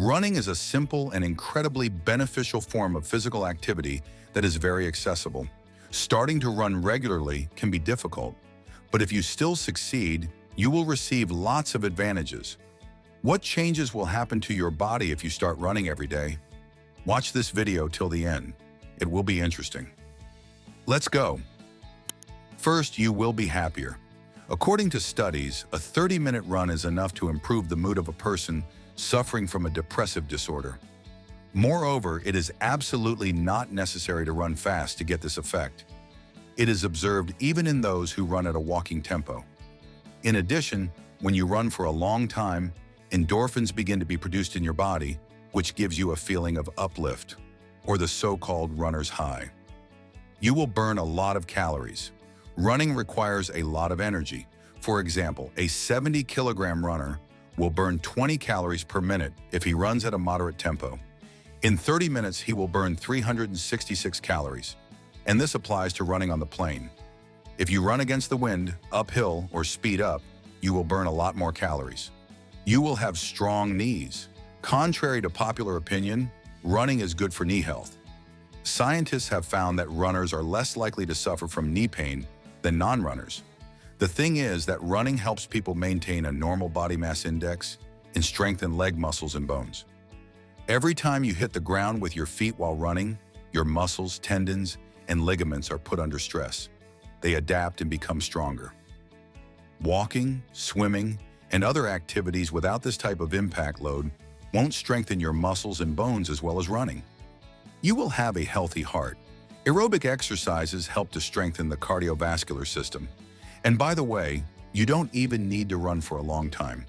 Running is a simple and incredibly beneficial form of physical activity that is very accessible. Starting to run regularly can be difficult, but if you still succeed, you will receive lots of advantages. What changes will happen to your body if you start running every day? Watch this video till the end. It will be interesting. Let's go. First, you will be happier. According to studies, a 30-minute run is enough to improve the mood of a person suffering from a depressive disorder. Moreover, it is absolutely not necessary to run fast to get this effect. It is observed even in those who run at a walking tempo. In addition, when you run for a long time, endorphins begin to be produced in your body, which gives you a feeling of uplift, or the so-called runner's high. You will burn a lot of calories. Running requires a lot of energy. For example, a 70-kilogram runner will burn 20 calories per minute if he runs at a moderate tempo. In 30 minutes, he will burn 366 calories. And this applies to running on the plane. If you run against the wind, uphill, or speed up, you will burn a lot more calories. You will have strong knees. Contrary to popular opinion, running is good for knee health. Scientists have found that runners are less likely to suffer from knee pain than non-runners. The thing is that running helps people maintain a normal body mass index and strengthen leg muscles and bones. Every time you hit the ground with your feet while running, your muscles, tendons, and ligaments are put under stress. They adapt and become stronger. Walking, swimming, and other activities without this type of impact load won't strengthen your muscles and bones as well as running. You will have a healthy heart. Aerobic exercises help to strengthen the cardiovascular system. And by the way, you don't even need to run for a long time.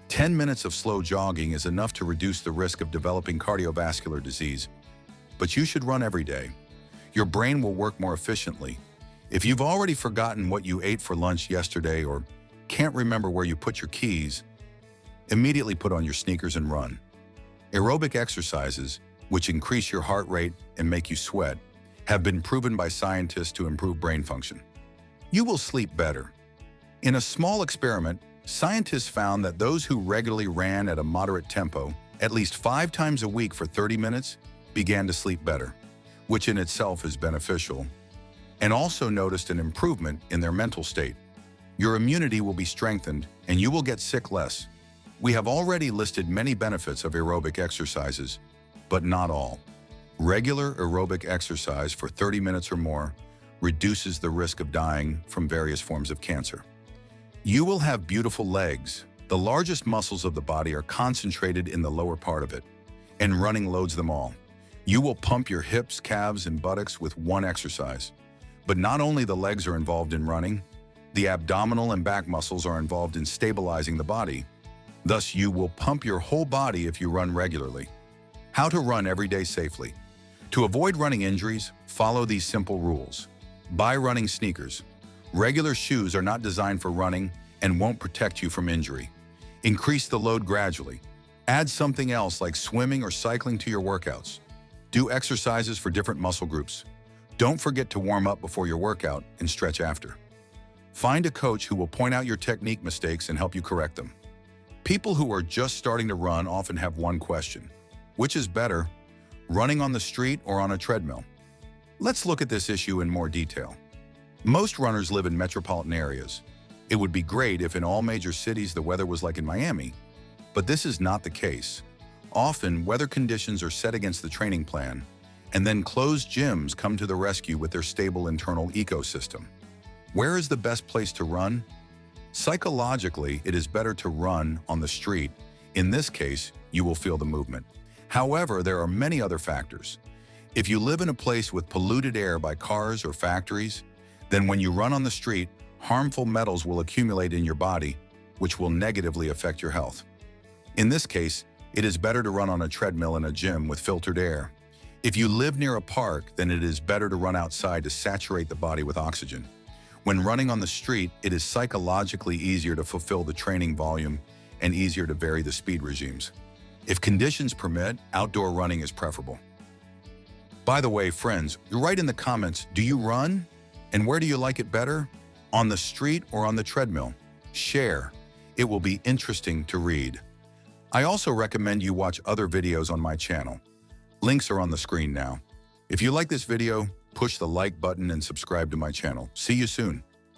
10 minutes of slow jogging is enough to reduce the risk of developing cardiovascular disease. But you should run every day. Your brain will work more efficiently. If you've already forgotten what you ate for lunch yesterday or can't remember where you put your keys, immediately put on your sneakers and run. Aerobic exercises, which increase your heart rate and make you sweat, have been proven by scientists to improve brain function. You will sleep better. In a small experiment, scientists found that those who regularly ran at a moderate tempo, at least 5 times a week for 30 minutes, began to sleep better, which in itself is beneficial, and also noticed an improvement in their mental state. Your immunity will be strengthened and you will get sick less. We have already listed many benefits of aerobic exercises, but not all. Regular aerobic exercise for 30 minutes or more reduces the risk of dying from various forms of cancer. You will have beautiful legs. The largest muscles of the body are concentrated in the lower part of it, and running loads them all. You will pump your hips, calves, and buttocks with one exercise. But not only the legs are involved in running, the abdominal and back muscles are involved in stabilizing the body. Thus, you will pump your whole body if you run regularly. How to run every day safely. To avoid running injuries, follow these simple rules. Buy running sneakers. Regular shoes are not designed for running and won't protect you from injury. Increase the load gradually. Add something else like swimming or cycling to your workouts. Do exercises for different muscle groups. Don't forget to warm up before your workout and stretch after. Find a coach who will point out your technique mistakes and help you correct them. People who are just starting to run often have one question. Which is better, running on the street or on a treadmill? Let's look at this issue in more detail. Most runners live in metropolitan areas. It would be great if in all major cities the weather was like in Miami, but this is not the case. Often, weather conditions are set against the training plan, and then closed gyms come to the rescue with their stable internal ecosystem. Where is the best place to run? Psychologically, it is better to run on the street. In this case, you will feel the movement. However, there are many other factors. If you live in a place with polluted air by cars or factories, then when you run on the street, harmful metals will accumulate in your body, which will negatively affect your health. In this case, it is better to run on a treadmill in a gym with filtered air. If you live near a park, then it is better to run outside to saturate the body with oxygen. When running on the street, it is psychologically easier to fulfill the training volume and easier to vary the speed regimes. If conditions permit, outdoor running is preferable. By the way, friends, write in the comments, do you run? And where do you like it better? On the street or on the treadmill? Share. It will be interesting to read. I also recommend you watch other videos on my channel. Links are on the screen now. If you like this video, push the like button and subscribe to my channel. See you soon.